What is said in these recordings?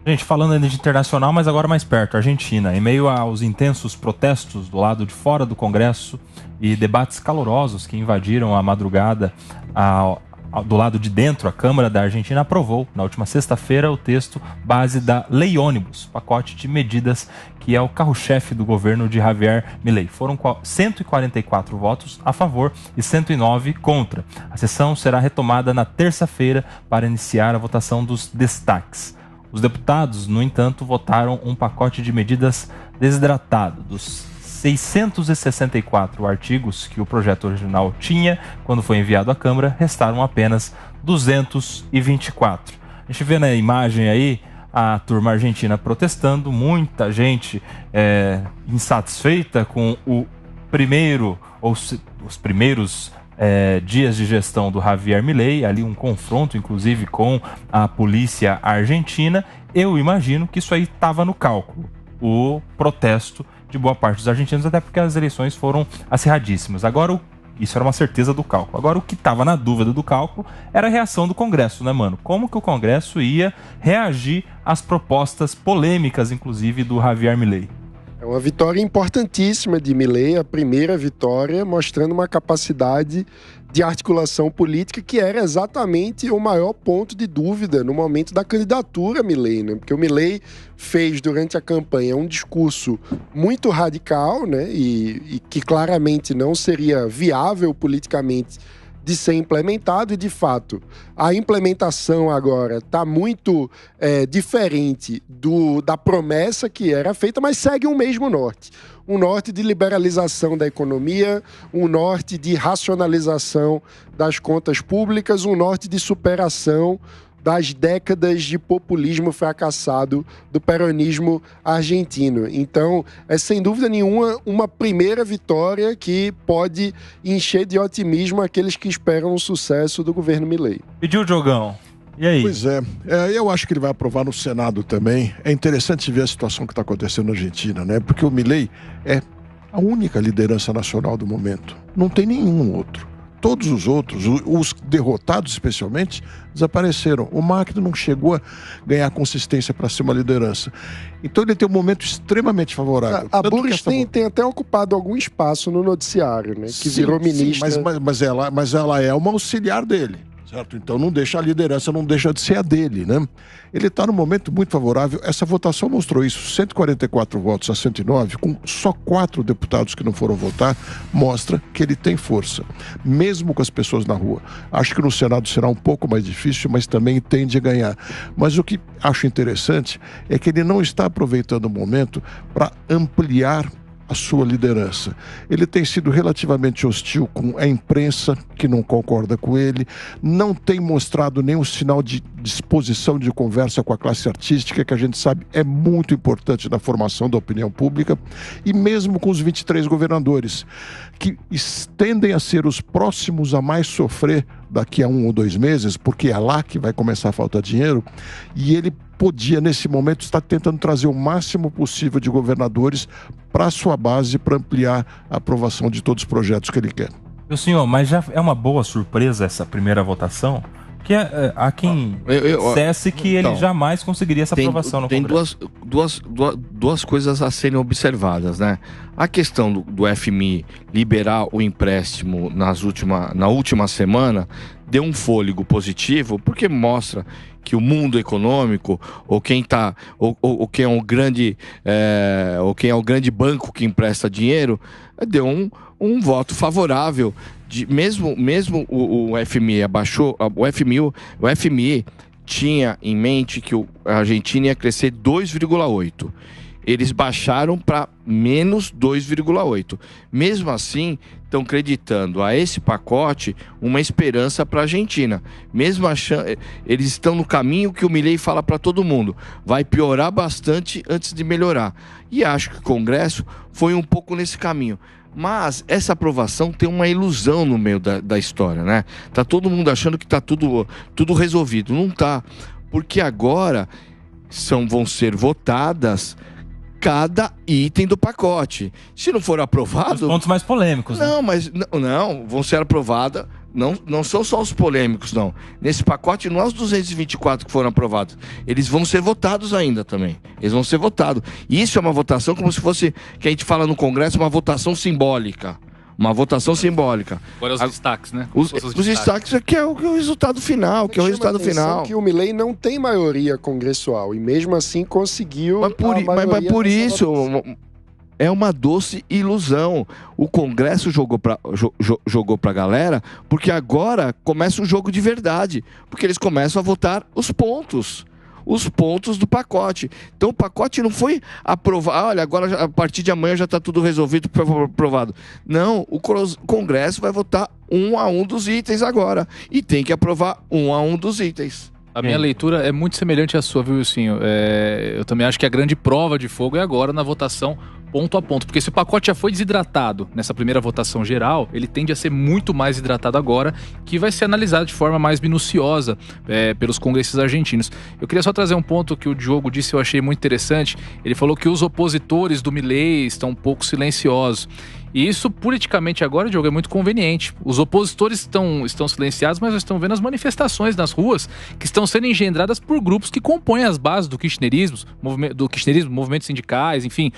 Gente, falando ainda de internacional, mas agora mais perto, Argentina. Em meio aos intensos protestos do lado de fora do Congresso e debates calorosos que invadiram a madrugada do lado de dentro, a Câmara da Argentina aprovou, na última sexta-feira, o texto base da Lei Ônibus, pacote de medidas que é o carro-chefe do governo de Javier Milei. Foram 144 votos a favor e 109 contra. A sessão será retomada na terça-feira para iniciar a votação dos destaques. Os deputados, no entanto, votaram um pacote de medidas desidratado. Dos 664 artigos que o projeto original tinha quando foi enviado à Câmara, restaram apenas 224. A gente vê na imagem aí a turma argentina protestando, muita gente insatisfeita com o primeiro, ou os primeiros dias de gestão do Javier Milei, ali um confronto inclusive com a polícia argentina. Eu imagino que isso aí estava no cálculo, o protesto de boa parte dos argentinos, até porque as eleições foram acirradíssimas. Agora, isso era uma certeza do cálculo. Agora, o que estava na dúvida do cálculo era a reação do Congresso, né, mano? Como que o Congresso ia reagir às propostas polêmicas, inclusive, do Javier Milei? É uma vitória importantíssima de Milei, a primeira vitória, mostrando uma capacidade de articulação política que era exatamente o maior ponto de dúvida no momento da candidatura a Milei, né? Porque o Milei fez durante a campanha um discurso muito radical, né? E que claramente não seria viável politicamente de ser implementado, e de fato a implementação agora está muito diferente da promessa que era feita, mas segue o mesmo norte. Um norte de liberalização da economia, um norte de racionalização das contas públicas, um norte de superação das décadas de populismo fracassado do peronismo argentino. Então, é sem dúvida nenhuma uma primeira vitória que pode encher de otimismo aqueles que esperam o sucesso do governo Milei. Pediu o Diogão. E aí? Pois é, eu acho que ele vai aprovar no Senado também. É interessante ver a situação que está acontecendo na Argentina, né? Porque o Milei é a única liderança nacional do momento. Não tem nenhum outro. Todos os outros, os derrotados especialmente, desapareceram. O Macri não chegou a ganhar consistência para ser uma liderança. Então ele tem um momento extremamente favorável. A Burstein tem até ocupado algum espaço no noticiário, né? Que virou ministra. Sim, mas ela é uma auxiliar dele. Certo? Então não deixa a liderança, não deixa de ser a dele, né? Ele está num momento muito favorável. Essa votação mostrou isso, 144 votos a 109, com só 4 deputados que não foram votar, mostra que ele tem força, mesmo com as pessoas na rua. Acho que no Senado será um pouco mais difícil, mas também tende a ganhar. Mas o que acho interessante é que ele não está aproveitando o momento para ampliar a sua liderança. Ele tem sido relativamente hostil com a imprensa, que não concorda com ele, não tem mostrado nenhum sinal de disposição de conversa com a classe artística, que a gente sabe é muito importante na formação da opinião pública, e mesmo com os 23 governadores, que tendem a ser os próximos a mais sofrer daqui a 1 ou 2 meses, porque é lá que vai começar a faltar dinheiro, e ele podia, nesse momento, estar tentando trazer o máximo possível de governadores para a sua base, para ampliar a aprovação de todos os projetos que ele quer. Meu senhor, mas já é uma boa surpresa essa primeira votação? Porque há quem dissesse que ele jamais conseguiria essa aprovação no Congresso. Tem duas coisas a serem observadas, né? A questão do FMI liberar o empréstimo na última semana deu um fôlego positivo, porque mostra que o mundo econômico, ou quem é o grande banco que empresta dinheiro, deu um voto favorável. Mesmo o FMI abaixou, o FMI tinha em mente que a Argentina ia crescer 2,8%. Eles baixaram para menos 2,8%. Mesmo assim, estão acreditando a esse pacote uma esperança para a Argentina. Mesmo achando, eles estão no caminho que o Milei fala para todo mundo. Vai piorar bastante antes de melhorar. E acho que o Congresso foi um pouco nesse caminho. Mas essa aprovação tem uma ilusão no meio da história, né? Tá todo mundo achando que tá tudo resolvido. Não tá. Porque agora vão ser votadas cada item do pacote. Se não for aprovado... Os pontos mais polêmicos, né? Não, mas não, vão ser aprovadas não são só os polêmicos, não. Nesse pacote não é os 224 que foram aprovados. Eles vão ser votados ainda também. Eles vão ser votados. E isso é uma votação como se fosse, que a gente fala no Congresso, uma votação simbólica. Uma votação simbólica. Agora os destaques, né? Os destaques é que é o resultado final, que é o resultado final. Que o Milei não tem maioria congressual e mesmo assim conseguiu. Mas por isso é uma doce ilusão. O Congresso jogou pra galera, porque agora começa um jogo de verdade, porque eles começam a votar os pontos do pacote. Então o pacote não foi aprovado. Olha, agora a partir de amanhã já está tudo resolvido, aprovado. Não, o Congresso vai votar 1 a 1 dos itens agora. E tem que aprovar 1 a 1 dos itens. A minha leitura é muito semelhante à sua, viu, Wilsinho? Eu também acho que a grande prova de fogo é agora na votação ponto a ponto. Porque se o pacote já foi desidratado nessa primeira votação geral, ele tende a ser muito mais hidratado agora, que vai ser analisado de forma mais minuciosa pelos congressistas argentinos. Eu queria só trazer um ponto que o Diogo disse, eu achei muito interessante. Ele falou que os opositores do Milei estão um pouco silenciosos. E isso, politicamente agora, Diogo, é muito conveniente. Os opositores estão silenciados, mas nós estamos vendo as manifestações nas ruas que estão sendo engendradas por grupos que compõem as bases do kirchnerismo, movimentos sindicais, enfim,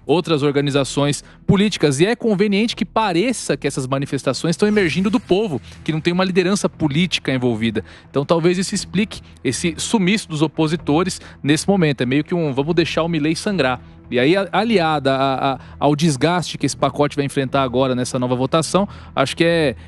outras organizações políticas. E é conveniente que pareça que essas manifestações estão emergindo do povo, que não tem uma liderança política envolvida. Então talvez isso explique esse sumiço dos opositores nesse momento. É meio que vamos deixar o Milei sangrar. E aí, aliada ao desgaste que esse pacote vai enfrentar agora nessa nova votação, acho que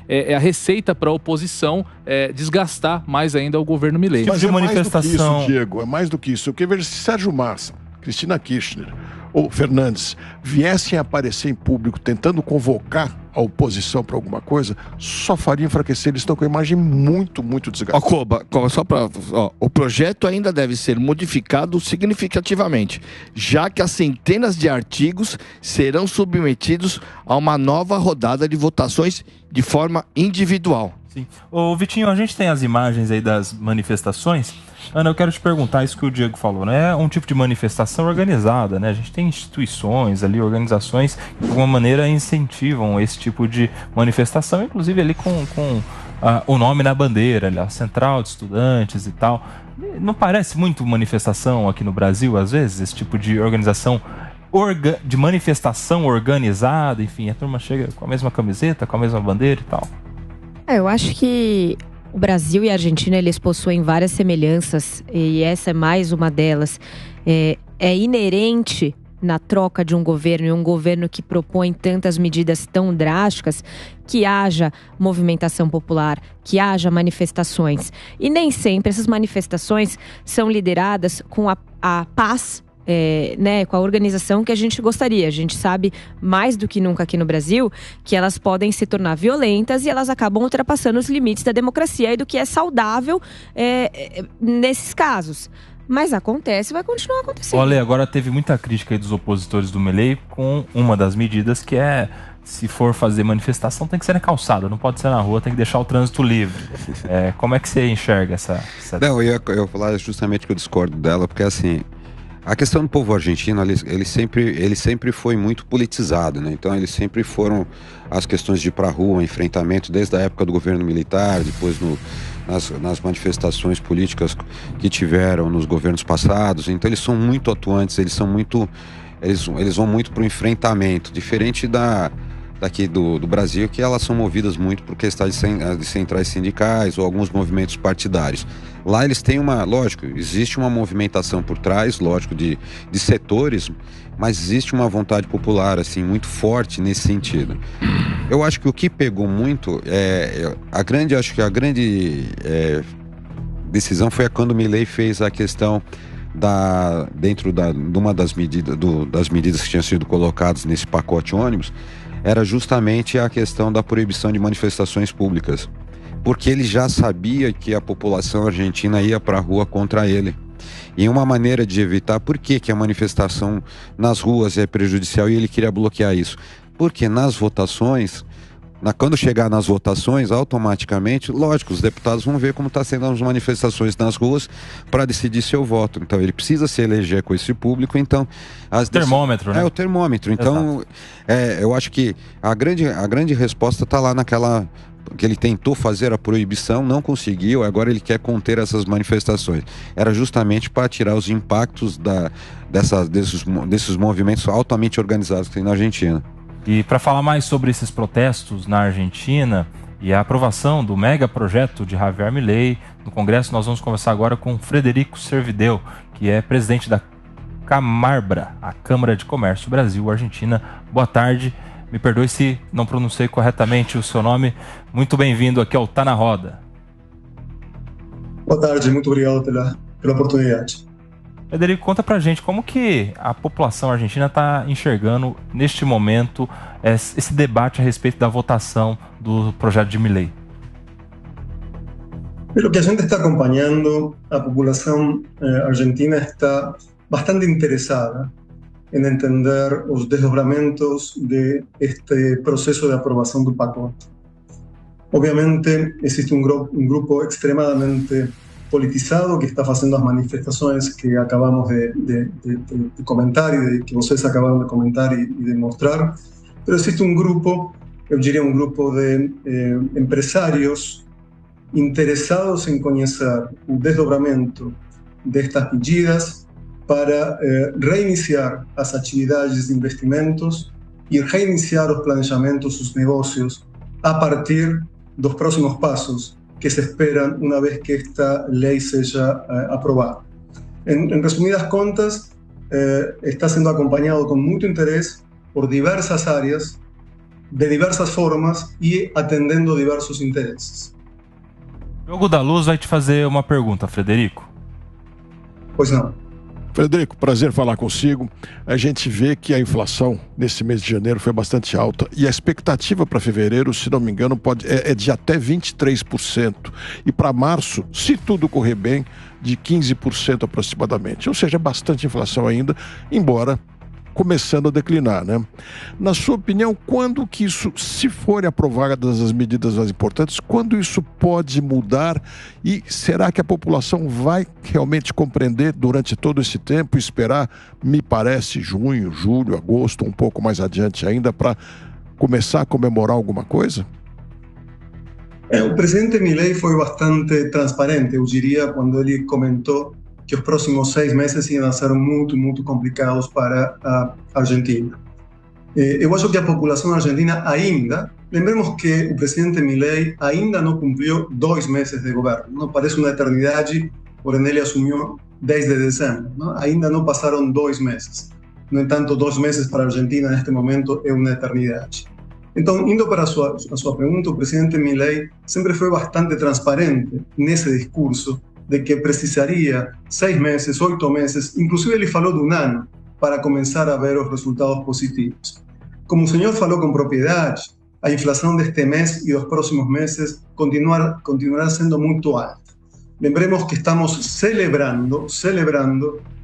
é a receita para a oposição desgastar mais ainda o governo Milei. Mas é manifestação, mais do que isso, Diego, é mais do que isso. Eu quero ver se Sérgio Massa, Cristina Kirchner ou Fernandes viessem a aparecer em público tentando convocar a oposição para alguma coisa, só faria enfraquecer. Eles estão com a imagem muito, muito desgastada. Koba, só para... O projeto ainda deve ser modificado significativamente, já que as centenas de artigos serão submetidos a uma nova rodada de votações de forma individual. Sim. Ô, Vitinho, a gente tem as imagens aí das manifestações. Ana, eu quero te perguntar isso que o Diego falou, né? É um tipo de manifestação organizada, né? A gente tem instituições ali, organizações que de alguma maneira incentivam esse tipo de manifestação, inclusive ali com o nome na bandeira, ali, a Central de Estudantes e tal. Não parece muito manifestação aqui no Brasil, às vezes, esse tipo de organização de manifestação organizada, enfim, a turma chega com a mesma camiseta, com a mesma bandeira e tal. Eu acho que o Brasil e a Argentina, eles possuem várias semelhanças e essa é mais uma delas. É inerente na troca de um governo e um governo que propõe tantas medidas tão drásticas que haja movimentação popular, que haja manifestações. E nem sempre essas manifestações são lideradas com a paz, com a organização que a gente gostaria. A gente sabe, mais do que nunca aqui no Brasil, que elas podem se tornar violentas e elas acabam ultrapassando os limites da democracia e do que é saudável nesses casos. Mas acontece e vai continuar acontecendo. Olha, agora teve muita crítica aí dos opositores do Milei com uma das medidas que se for fazer manifestação, tem que ser na calçada, não pode ser na rua, tem que deixar o trânsito livre. Como é que você enxerga essa... Não, eu ia falar justamente que eu discordo dela, porque assim... A questão do povo argentino, ele sempre foi muito politizado, né? Então eles sempre foram as questões de ir para a rua, enfrentamento, desde a época do governo militar, depois nas manifestações políticas que tiveram nos governos passados. Então eles são muito atuantes, eles vão muito para o enfrentamento, diferente daqui do Brasil, que elas são movidas muito por questões de centrais sindicais ou alguns movimentos partidários. Lá eles têm lógico, existe uma movimentação por trás, lógico, de setores, mas existe uma vontade popular, assim, muito forte nesse sentido. Eu acho que o que pegou muito, a grande decisão foi quando o Milei fez a questão dentro de uma das medidas que tinham sido colocadas nesse pacote ônibus, era justamente a questão da proibição de manifestações públicas, porque ele já sabia que a população argentina ia para a rua contra ele. E uma maneira de evitar, por que a manifestação nas ruas é prejudicial e ele queria bloquear isso? Porque nas votações, quando chegar nas votações, automaticamente, lógico, os deputados vão ver como está sendo as manifestações nas ruas para decidir seu voto. Então ele precisa se eleger com esse público, então... Termômetro, né? O termômetro. Então, eu acho que a grande resposta está lá naquela que ele tentou fazer a proibição, não conseguiu, agora ele quer conter essas manifestações. Era justamente para tirar os impactos desses movimentos altamente organizados que tem na Argentina. E para falar mais sobre esses protestos na Argentina e a aprovação do mega projeto de Javier Milei no Congresso, nós vamos conversar agora com Frederico Servideu, que é presidente da Camarbra, a Câmara de Comércio Brasil-Argentina. Boa tarde, me perdoe se não pronunciei corretamente o seu nome. Muito bem-vindo aqui ao Tá na Roda. Boa tarde, muito obrigado pela oportunidade. Frederico, conta pra gente como que a população argentina está enxergando neste momento esse debate a respeito da votação do projeto de Milei. Lo que a gente está acompanhando, a população argentina está bastante interessada en entender os desdobramentos de este proceso de aprobação do pacote. Obviamente existe un grupo extremadamente politizado que está haciendo las manifestaciones que acabamos de comentar y que ustedes acabaron de comentar y de mostrar, pero existe un grupo, yo diría un grupo de empresarios interessados em conhecer o desdobramento destas medidas para reiniciar as atividades de investimentos e reiniciar os planejamentos, os negócios, a partir dos próximos passos que se esperan una vez que esta ley sea aprobada. En resumidas contas, está siendo acompañado con mucho interés por diversas áreas, de diversas formas y atendiendo diversos intereses. Diogo da Luz vai te fazer uma pergunta, Frederico. Pois não. Frederico, prazer falar consigo. A gente vê que a inflação nesse mês de janeiro foi bastante alta e a expectativa para fevereiro, se não me engano, é de até 23%. E para março, se tudo correr bem, de 15% aproximadamente. Ou seja, é bastante inflação ainda, embora começando a declinar, né? Na sua opinião, quando que isso, se forem aprovadas as medidas mais importantes, quando isso pode mudar e será que a população vai realmente compreender durante todo esse tempo e esperar, me parece, junho, julho, agosto, um pouco mais adiante ainda, para começar a comemorar alguma coisa? O presidente Milei foi bastante transparente, eu diria, quando ele comentou que os próximos 6 meses iam ser muito complicados para a Argentina. Eu acho que a população argentina ainda, lembremos que o presidente Milei ainda não cumpriu 2 meses de governo, não parece uma eternidade, porém ele assumiu 10 de dezembro, não? Ainda não passaram 2 meses. No entanto, 2 meses para a Argentina neste momento é uma eternidade. Então, indo para a sua pergunta, o presidente Milei sempre foi bastante transparente nesse discurso de que precisaria 6 meses, 8 meses, inclusive ele falou de 1 ano, para começar a ver os resultados positivos. Como o senhor falou com propriedade, a inflação deste mês e dos próximos meses continuará sendo muito alta. Lembremos que estamos celebrando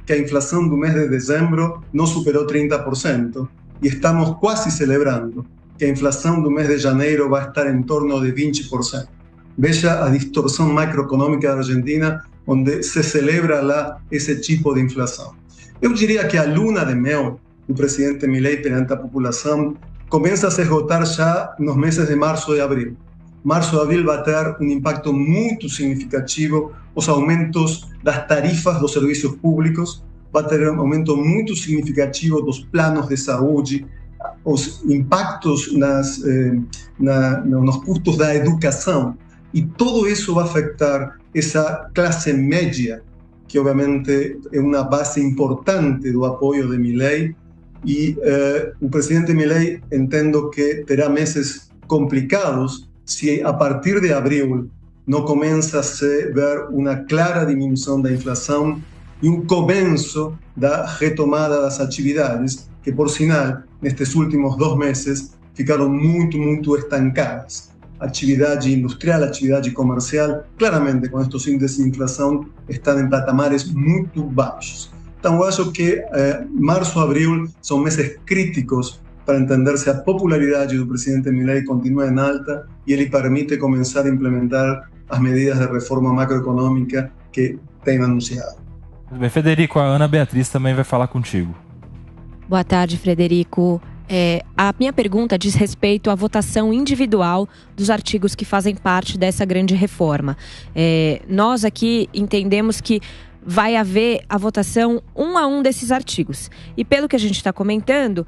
que a inflação do mês de dezembro não superou 30%, e estamos quase celebrando que a inflação do mês de janeiro vai estar em torno de 20%. Veja a distorção macroeconômica da Argentina, onde se celebra lá esse tipo de inflação. Eu diria que a luna de mel do presidente Milei perante a população começa a se esgotar já nos meses de março e abril. Março e abril vai ter um impacto muito significativo, os aumentos das tarifas dos serviços públicos, vai ter um aumento muito significativo dos planos de saúde, os impactos nos custos da educação. E tudo isso vai afetar essa classe média, que obviamente é uma base importante do apoio de Milei. E o presidente Milei, entendo que terá meses complicados se a partir de abril não começa a se ver uma clara diminuição da inflação e um começo da retomada das atividades, que por sinal, nestes últimos 2 meses, ficaram muito estancadas. Atividade industrial, atividade comercial, claramente com estes índices de inflação estão em patamares muito baixos. Então, eu acho que março e abril são meses críticos para entender se a popularidade do presidente Milei continua em alta e ele permite começar a implementar as medidas de reforma macroeconômica que tem anunciado. Bem, Frederico, a Ana Beatriz também vai falar contigo. Boa tarde, Frederico. A minha pergunta diz respeito à votação individual dos artigos que fazem parte dessa grande reforma. Nós aqui entendemos que vai haver a votação um a um desses artigos. E pelo que a gente está comentando,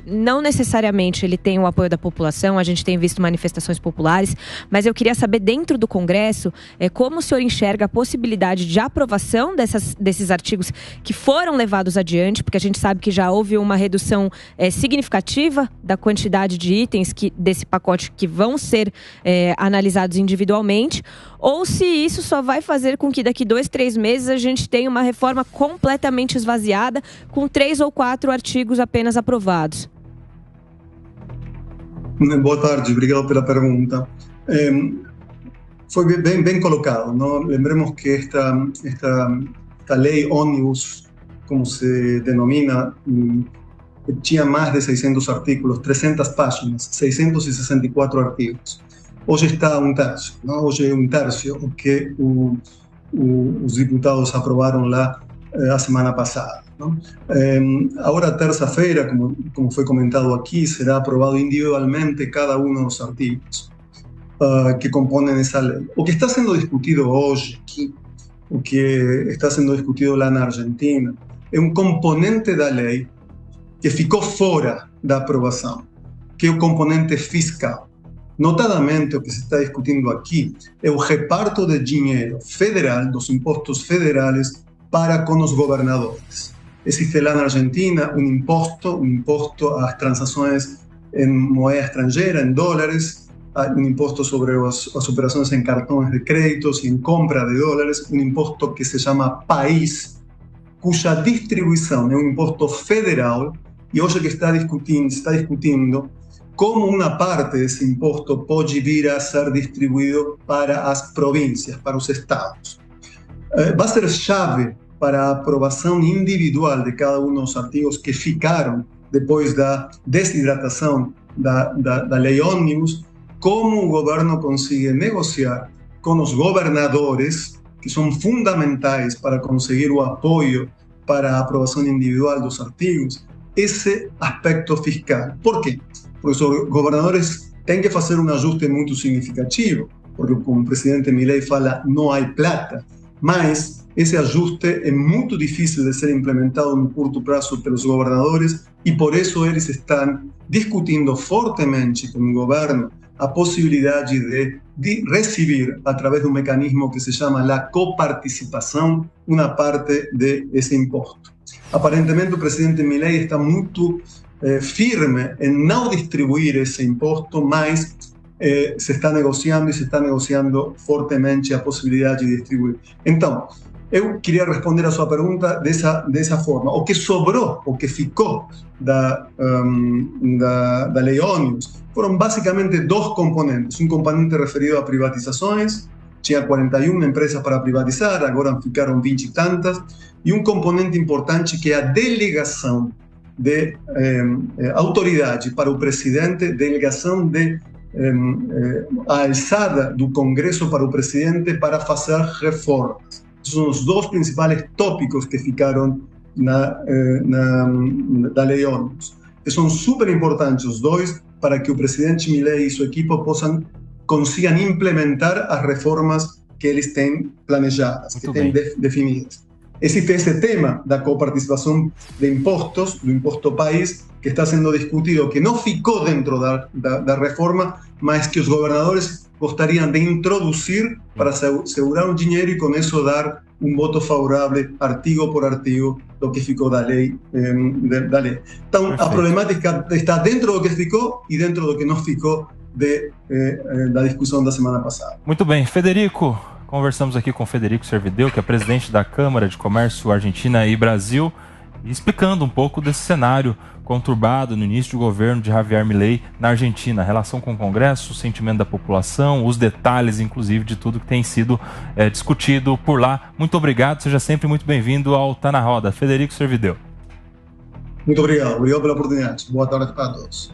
não necessariamente ele tem o apoio da população, a gente tem visto manifestações populares, mas eu queria saber dentro do Congresso como o senhor enxerga a possibilidade de aprovação desses artigos que foram levados adiante, porque a gente sabe que já houve uma redução significativa da quantidade de itens desse pacote que vão ser analisados individualmente, ou se isso só vai fazer com que daqui 2-3 meses a gente tenha uma reforma completamente esvaziada, com 3 ou 4 artigos apenas aprovados. Boa tarde, obrigado pela pergunta. Foi bem colocado, ¿no? Lembremos que esta lei ómnibus, como se denomina, tinha mais de 600 artículos, 300 páginas, 664 artigos. Hoje está um terço, não? Hoje é um terço o que os deputados aprovaram lá a semana passada, não? Agora, terça-feira, como foi comentado aqui, será aprovado individualmente cada um dos artigos que compõem essa lei. O que está sendo discutido hoje aqui, o que está sendo discutido lá na Argentina, é um componente da lei que ficou fora da aprovação, que é o componente fiscal. Notadamente, o que se está discutindo aqui é o reparto de dinheiro federal, dos impostos federais, para com os governadores. Existe lá na Argentina um imposto às transações em moeda estrangeira, em dólares, um imposto sobre as operações em cartões de créditos e em compra de dólares, um imposto que se chama PAIS, cuja distribuição é um imposto federal, e hoje que está discutindo como uma parte desse imposto pode vir a ser distribuído para as províncias, para os estados. Vai ser chave para a aprovação individual de cada um dos artigos que ficaram depois da desidratação da lei ómnibus, como o governo consiga negociar com os governadores, que são fundamentais para conseguir o apoio para a aprovação individual dos artigos, esse aspecto fiscal. Por quê? Porque os governadores têm que fazer um ajuste muito significativo, porque, como o presidente Milei fala, não há plata, mas esse ajuste é muito difícil de ser implementado no curto prazo pelos governadores e por isso eles estão discutindo fortemente com o governo a possibilidade de receber, através de um mecanismo que se chama a coparticipação, uma parte desse imposto. Aparentemente, o presidente Milei está muito firme em não distribuir esse imposto, mas se está negociando fortemente a possibilidade de distribuir. Então, eu queria responder a sua pergunta dessa forma. O que sobrou, o que ficou da lei ómnibus, foram basicamente 2 componentes. Um componente referido a privatizações, tinha 41 empresas para privatizar, agora ficaram 20 e tantas, e um componente importante que é a delegação de autoridade para o presidente, delegação a alçada do Congresso para o presidente para fazer reformas. São os 2 principais tópicos que ficaram da lei ómnibus. E são super importantes os 2 para que o presidente Milei e sua equipe consigam implementar as reformas que eles têm planejadas, que têm definidas. Existe esse tema da coparticipação de impostos, do imposto país, que está sendo discutido, que não ficou dentro da reforma, mas que os governadores gostariam de introduzir para segurar um dinheiro e com isso dar um voto favorável, artigo por artigo, do que ficou da lei. Então, a problemática está dentro do que ficou e dentro do que não ficou da discussão da semana passada. Muito bem, Federico. Conversamos aqui com Federico Servideu, que é presidente da Câmara de Comércio Argentina e Brasil, explicando um pouco desse cenário conturbado no início do governo de Javier Milei na Argentina, a relação com o Congresso, o sentimento da população, os detalhes, inclusive, de tudo que tem sido discutido por lá. Muito obrigado, seja sempre muito bem-vindo ao Tá na Roda. Federico Servideu. Muito obrigado pela oportunidade. Boa tarde para todos.